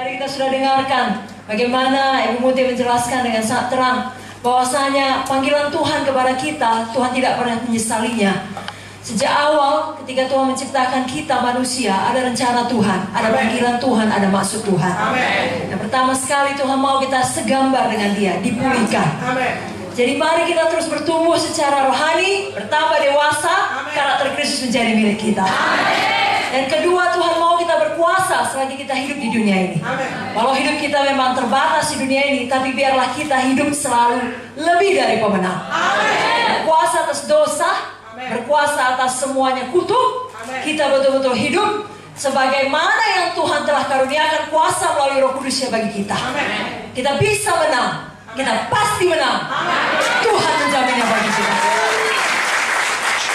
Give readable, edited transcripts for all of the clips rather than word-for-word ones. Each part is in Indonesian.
Tadi kita sudah dengarkan bagaimana Ibu Muti menjelaskan dengan sangat terang bahwasanya panggilan Tuhan kepada kita, Tuhan tidak pernah menyesalinya. Sejak awal ketika Tuhan menciptakan kita manusia, ada rencana Tuhan, ada panggilan Tuhan, ada maksud Tuhan. Amen. Yang pertama sekali Tuhan mau kita segambar dengan Dia, dipulihkan. Amen. Jadi mari kita terus bertumbuh secara rohani, bertambah dewasa, karakter Kristus menjadi milik kita. Amen. Dan kedua, Tuhan mau kita berkuasa selagi kita hidup di dunia ini. Amen. Walau hidup kita memang terbatas di dunia ini, tapi biarlah kita hidup selalu lebih dari pemenang. Amen. Berkuasa atas dosa, berkuasa atas semuanya kutuk. Amen. Kita betul-betul hidup sebagaimana yang Tuhan telah karuniakan kuasa melalui Roh Kudus-Nya bagi kita. Amen. Kita bisa menang. Kita pasti menang. Amen. Tuhan menjaminnya bagi kita.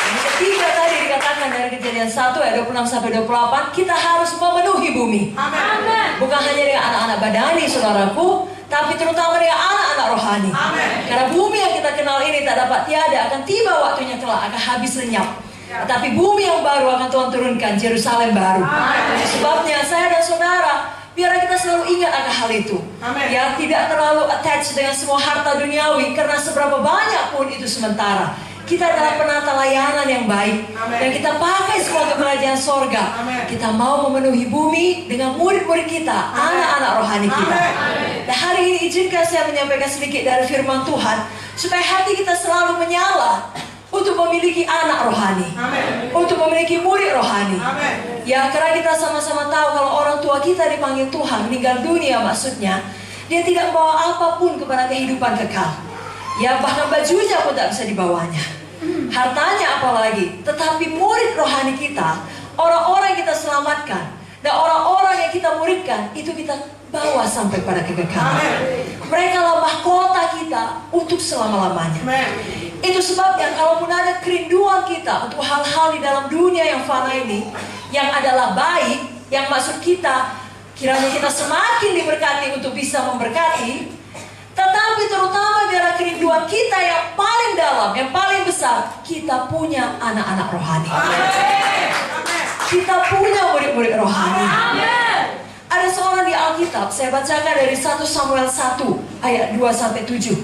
Yang ketiga tadi dikatakan dari Kejadian 1 ayat 26-28, kita harus memenuhi bumi. Amen. Bukan hanya dengan anak-anak badani, saudaraku, tapi terutama dengan anak-anak rohani. Amen. Karena bumi yang kita kenal ini tak dapat tiada, akan tiba waktunya kelak, akan habis lenyap. Tetapi bumi yang baru akan Tuhan turunkan, Yerusalem baru. Amen. Sebabnya saya dan saudara, biarlah kita selalu ingat akan hal itu. Amen. Ya, tidak terlalu attach dengan semua harta duniawi, karena seberapa banyak pun itu sementara. Kita adalah penata layanan yang baik. Amen. Dan kita pakai semua untuk kerajaan sorga. Amen. Kita mau memenuhi bumi dengan murid-murid kita, anak-anak rohani kita. Amen. Dan hari ini izinkan saya menyampaikan sedikit dari firman Tuhan, supaya hati kita selalu menyala untuk memiliki anak rohani. Amen. Untuk memiliki murid rohani. Amen. Ya, karena kita sama-sama tahu kalau orang tua kita dipanggil Tuhan, meninggal dunia maksudnya, dia tidak membawa apapun kepada kehidupan kekal. Ya, bahkan bajunya pun tak bisa dibawanya. Hartanya apalagi. Tetapi murid rohani kita, orang-orang yang kita selamatkan, dan orang-orang yang kita muridkan, itu kita bawa sampai pada kekekalan. Mereka lah mahkota kita untuk selama-lamanya. Itu sebabnya kalaupun ada kerinduan kita untuk hal-hal di dalam dunia yang fana ini, yang adalah baik, yang maksud kita, kiranya kita semakin diberkati untuk bisa memberkati. Tetapi terutama biarlah kerinduan kita yang paling dalam, yang paling besar, kita punya anak-anak rohani. Amen. Kita punya murid-murid rohani. Amen. Ada seorang di Alkitab, saya bacakan dari 1 Samuel 1 ayat 2-7.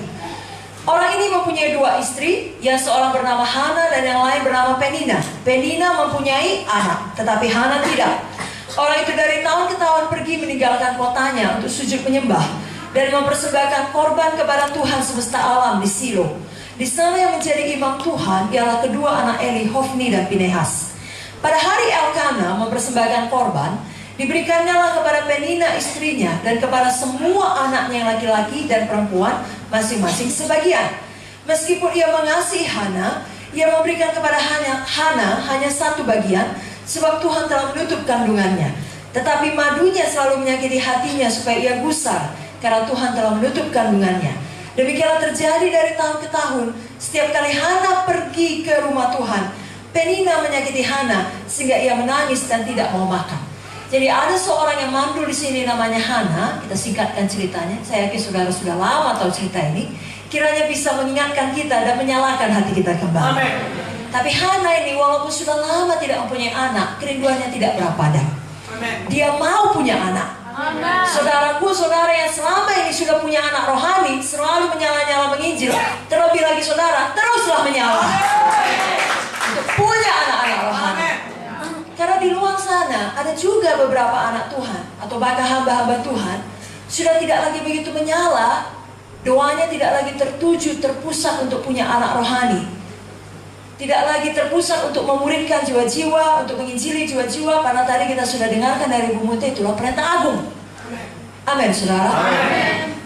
Orang ini mempunyai dua istri, yang seorang bernama Hana dan yang lain bernama Penina. Penina mempunyai anak, tetapi Hana tidak. Orang itu dari tahun ke tahun pergi meninggalkan kotanya untuk sujud menyembah dan mempersembahkan korban kepada Tuhan semesta alam di Silo. Di sana yang menjadi imam Tuhan ialah kedua anak Eli, Hofni dan Pinehas. Pada hari Elkana mempersembahkan korban, diberikannya kepada Penina istrinya dan kepada semua anaknya yang laki-laki dan perempuan masing-masing sebagian. Meskipun ia mengasihi Hana, ia memberikan kepada Hana hanya satu bagian, sebab Tuhan telah menutup kandungannya. Tetapi madunya selalu menyakiti hatinya supaya ia gusar, karena Tuhan telah menutup kandungannya. Demikianlah terjadi dari tahun ke tahun. Setiap kali Hana pergi ke rumah Tuhan, Penina menyakiti Hana sehingga ia menangis dan tidak mau makan. Jadi ada seorang yang mandul di sini namanya Hana. Kita singkatkan ceritanya. Saya yakin saudara sudah lama tahu cerita ini. Kiranya bisa mengingatkan kita dan menyalakan hati kita kembali. Amen. Tapi Hana ini walaupun sudah lama tidak mempunyai anak, kerinduannya tidak pernah padam. Dia mau punya anak. Amen. Saudaraku, saudara yang selama ini sudah punya anak rohani, selalu menyala-nyala menginjil, terlebih lagi saudara, teruslah menyala untuk punya anak-anak rohani. Karena di luar sana ada juga beberapa anak Tuhan atau bahkan hamba-hamba Tuhan sudah tidak lagi begitu menyala, doanya tidak lagi tertuju, terpusat untuk punya anak rohani, tidak lagi terpusat untuk memuridkan jiwa-jiwa, untuk menginjili jiwa-jiwa. Karena tadi kita sudah dengarkan dari Bu Muti, itulah perintah agung. Amin, saudara. Amen.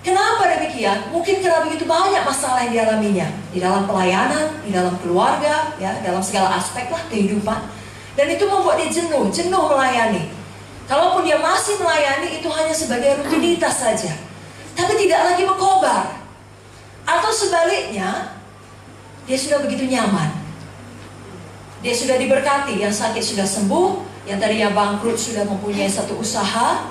Kenapa demikian? Mungkin karena begitu banyak masalah yang dialaminya di dalam pelayanan, di dalam keluarga, ya, dalam segala aspek lah kehidupan. Dan itu membuat dia jenuh melayani. Kalaupun dia masih melayani, itu hanya sebagai rutinitas saja, tapi tidak lagi berkobar. Atau sebaliknya, dia sudah begitu nyaman. Dia sudah diberkati, yang sakit sudah sembuh, yang tadinya bangkrut sudah mempunyai satu usaha,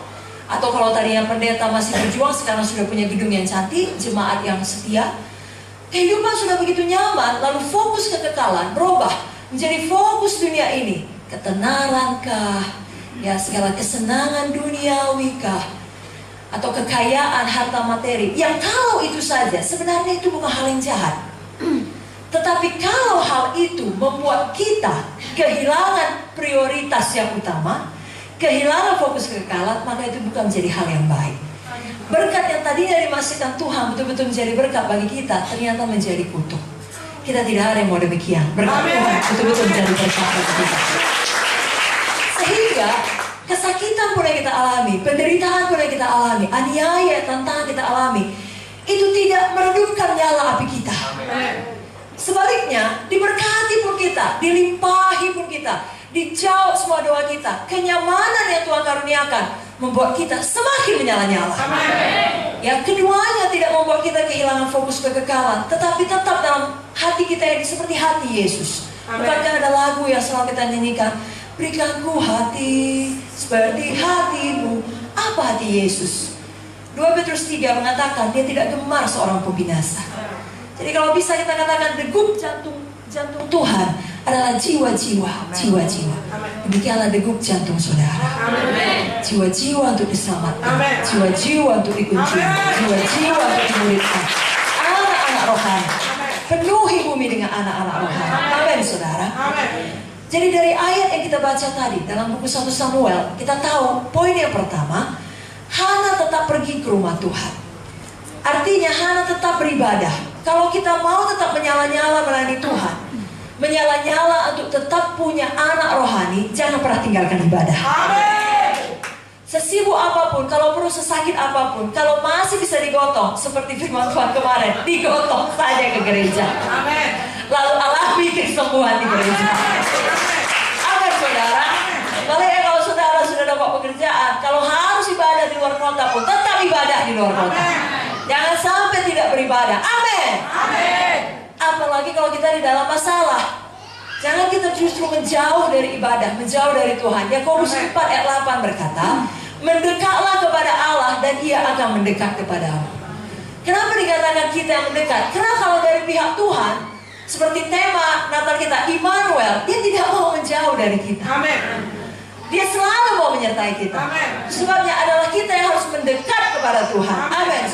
atau kalau tadinya pendeta masih berjuang, sekarang sudah punya gedung yang cantik, jemaat yang setia. Kehidupan sudah begitu nyaman, lalu fokus kekekalan berubah menjadi fokus dunia ini. Ketenarankah, Ya, segala kesenangan duniawi kah, atau kekayaan harta materi, yang kalau itu saja sebenarnya itu bukan hal yang jahat. Tetapi kalau hal itu membuat kita kehilangan prioritas yang utama, kehilangan fokus kekekalan, maka itu bukan menjadi hal yang baik. Berkat yang tadinya dimaksudkan Tuhan betul-betul menjadi berkat bagi kita, ternyata menjadi kutuk. Kita tidak ada yang mau demikian. Berkat Tuhan betul-betul menjadi berkat bagi kita. Sehingga kesakitan pun yang kita alami, penderitaan pun yang kita alami, aniaya, tantangan kita alami, itu tidak meredupkan nyala api kita. Sebaliknya, diberkati pun kita, dilimpahi pun kita, dijawab semua doa kita. Kenyamanan yang Tuhan karuniakan membuat kita semakin menyala-nyala. Ya, keduanya tidak membuat kita kehilangan fokus kekekalan, tetapi tetap dalam hati kita yang seperti hati Yesus. Bukankah ada lagu yang selalu kita nyanyikan? Berikanku hati seperti hatimu. Apa hati Yesus? 2 Petrus 3 mengatakan dia tidak gemar seorang pembinasa. Jadi kalau bisa kita katakan degup jantung Tuhan adalah jiwa-jiwa. Demikianlah degup jantung saudara. Jiwa-jiwa untuk diselamatkan, jiwa-jiwa untuk dikunjungi, jiwa-jiwa untuk dimuridkan. Anak-anak rohani, penuhi bumi dengan anak-anak rohani. Amin saudara. Jadi dari ayat yang kita baca tadi dalam buku 1 Samuel, kita tahu poin yang pertama, Hana tetap pergi ke rumah Tuhan. Artinya Hana tetap beribadah. Kalau kita mau tetap menyala-nyala melayani Tuhan, menyala-nyala untuk tetap punya anak rohani, jangan pernah tinggalkan ibadah. Amin. Sesibuk apapun, kalau perlu sesakit apapun, kalau masih bisa digotong, seperti firman Tuhan kemarin, digotong saja ke gereja. Amin. Lalu alami kesembuhan di gereja. Amin saudara. Kalau saudara sudah dapat pekerjaan, kalau harus ibadah di luar kota pun, tetap ibadah di luar kota. Jangan sampai tidak beribadah. Amin. Apalagi kalau kita di dalam masalah, jangan kita justru menjauh dari ibadah, menjauh dari Tuhan. Yakobus 4 ayat 8 berkata, mendekatlah kepada Allah dan Ia akan mendekat kepadamu. Kenapa dikatakan kita yang mendekat? Karena kalau dari pihak Tuhan, seperti tema Natal kita, Immanuel, Dia tidak mau menjauh dari kita. Amin. Dia selalu mau menyertai kita. Amin. Sebabnya adalah kita yang harus mendekat kepada Tuhan. Amin.